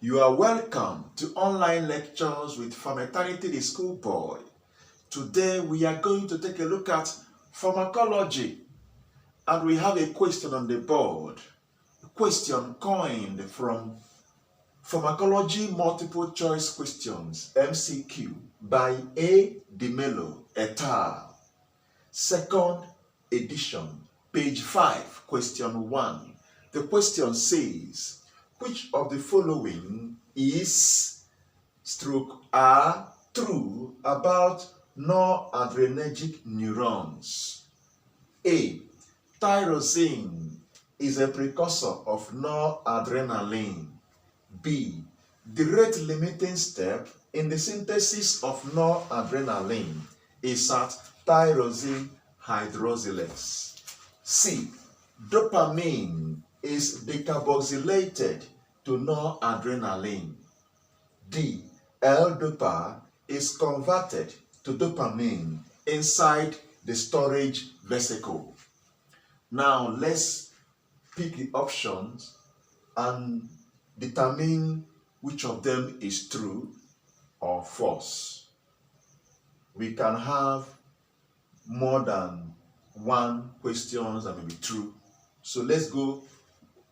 You are welcome to online lectures with Pharmaternity the School Boy. Today we are going to take a look at pharmacology, and we have a question on the board. A question coined from Pharmacology Multiple Choice Questions (MCQ) by A. DeMello et al. Second edition, page 5, question 1. The question says, which of the following is are true about noradrenergic neurons? A. Tyrosine is a precursor of noradrenaline. B. The rate-limiting step in the synthesis of noradrenaline is at tyrosine hydroxylase. C. Dopamine is decarboxylated to noradrenaline. D. L-dopa is converted to dopamine inside the storage vesicle. Now let's pick the options and determine which of them is true or false. We can have more than one questions that may be true. So let's go,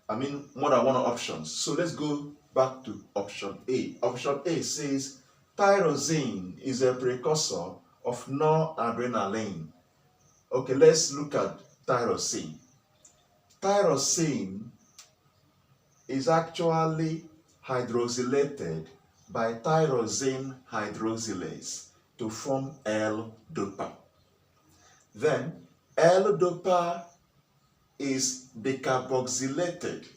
more than one options. So let's go back to option A. Option A says tyrosine is a precursor of noradrenaline. Okay, let's look at tyrosine. Tyrosine is actually hydroxylated by tyrosine hydroxylase to form L-dopa. Then L-dopa is decarboxylated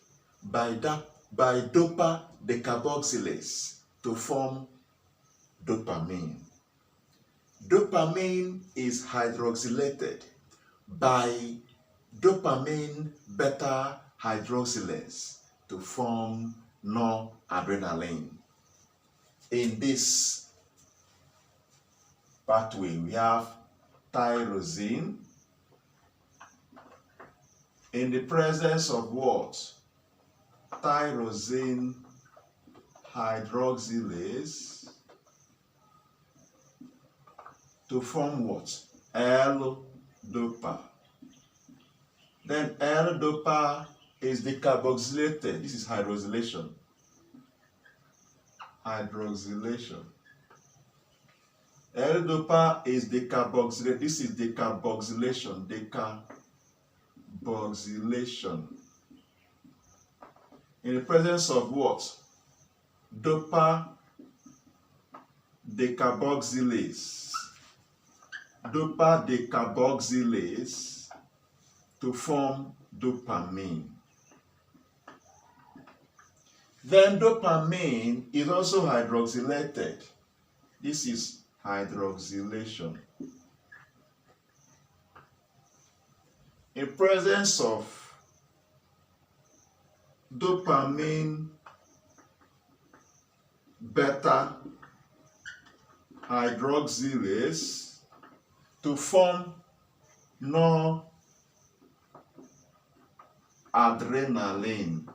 by dopa decarboxylase to form dopamine. Dopamine is hydroxylated by dopamine beta hydroxylase to form noradrenaline. In this pathway, we have tyrosine in the presence of what? Tyrosine hydroxylase to form what? L-dopa. Then L-dopa is decarboxylated. This is hydroxylation. L-dopa is decarboxylated. This is decarboxylation. In the presence of what? Dopa decarboxylase. Dopa decarboxylase to form dopamine. Then dopamine is also hydroxylated. This is hydroxylation. In presence of dopamine beta hydroxylase to form noradrenaline.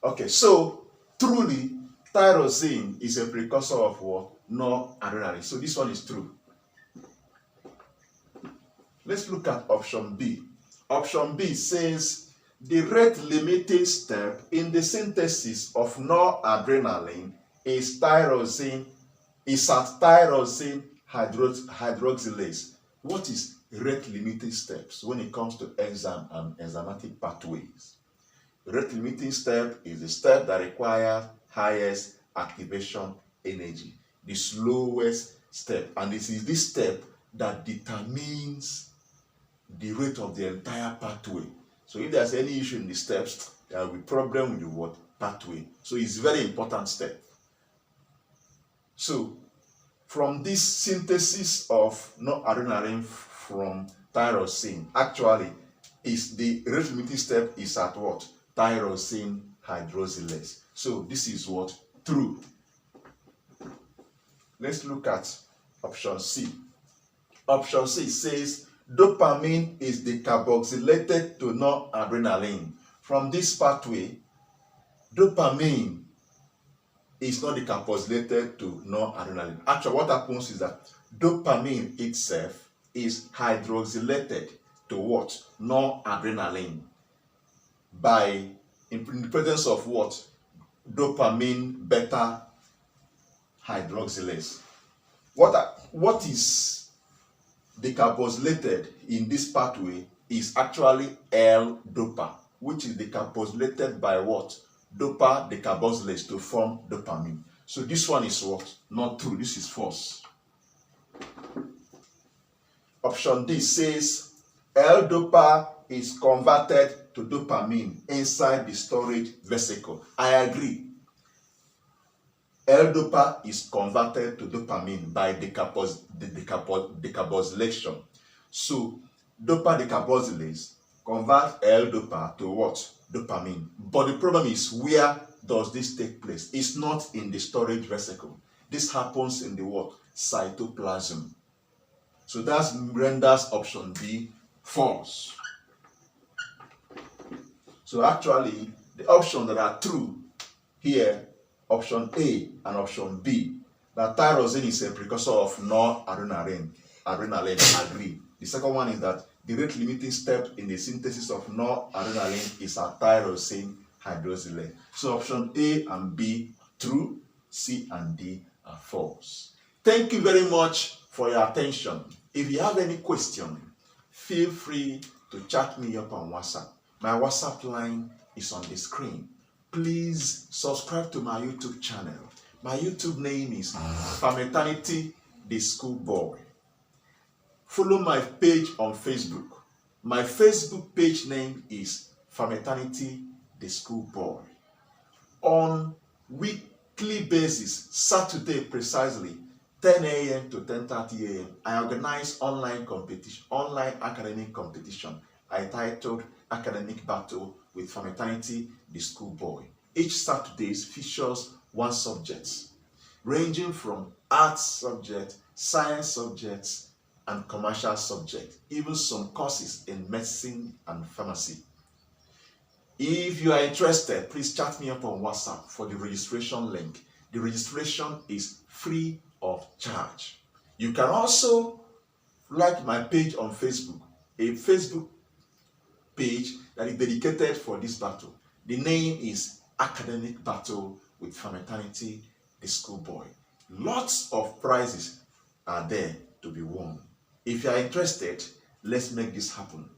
Okay, so truly tyrosine is a precursor of what? Noradrenaline. So this one is true. Let's look at option B. Option B says the rate-limiting step in the synthesis of noradrenaline is at tyrosine hydroxylase. What is rate-limiting steps when it comes to enzyme and enzymatic pathways? Rate-limiting step is the step that requires highest activation energy, the slowest step, and this is this step that determines the rate of the entire pathway. So if there's any issue in the steps, there will be problem with the what? Pathway. So it's a very important step. So from this synthesis of noradrenaline from tyrosine, actually is the rate-limiting step is at what? Tyrosine hydroxylase. So this is what? True. Let's look at option C. Option C says dopamine is decarboxylated to noradrenaline. From this pathway, Dopamine is not decarboxylated to noradrenaline. Actually, what happens is that dopamine itself is hydroxylated to what? Noradrenaline by in the presence of what? Dopamine beta hydroxylase. What is decarboxylated in this pathway is actually L-dopa, which is decarboxylated by what? Dopa decarboxylase to form dopamine. So this one is what? Not true. This is false. Option D says L-dopa is converted to dopamine inside the storage vesicle. I agree. L-dopa is converted to dopamine by decarboxylation. So dopa decarboxylase converts L-dopa to what? Dopamine. But the problem is, where does this take place? It's not in the storage vesicle. This happens in the what? Cytoplasm. So that renders option B false. So actually, the options that are true here, option A and option B, that tyrosine is a precursor of noradrenaline, agree. The second one is that the rate limiting step in the synthesis of noradrenaline is a tyrosine hydroxylase. So option A and B true, C and D are false. Thank you very much for your attention. If you have any question, feel free to chat me up on WhatsApp. My WhatsApp line is on the screen. Please subscribe to my YouTube channel. My YouTube name is PHARMACOLOGY, the schoolboy. Follow my page on Facebook. My Facebook page name is PHARMACOLOGY, the schoolboy. On weekly basis, Saturday precisely, 10 a.m. to 10:30 a.m., I organize online academic competition. I titled Academic Battle with PHARMACOLOGY, the schoolboy. Each Saturday features one subject, ranging from arts subject, science subjects, and commercial subject, even some courses in medicine and pharmacy. If you are interested, please chat me up on WhatsApp for the registration link. The registration is free of charge. You can also like my page on Facebook, a Facebook page that is dedicated for this battle. The name is Academic Battle with PHARMACOLOGY, the schoolboy. Lots of prizes are there to be won. If you are interested, let's make this happen.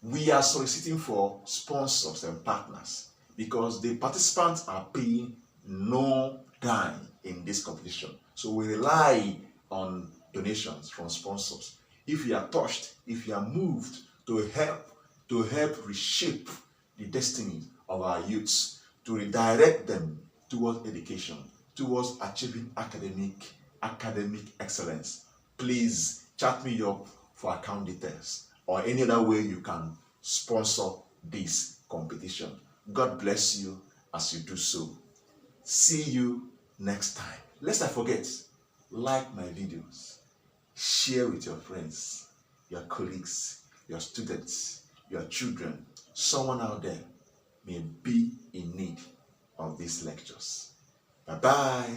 We are soliciting for sponsors and partners because the participants are paying no dime in this competition. So we rely on donations from sponsors. If you are touched, if you are moved to help reshape the destiny of our youths, to redirect them towards education, towards achieving academic excellence, please chat me up for account details or any other way you can sponsor this competition. God bless you as you do so. See you next time. Lest I forget, like my videos, share with your friends, your colleagues, your students, your children. Someone out there may be in need of these lectures. Bye-bye.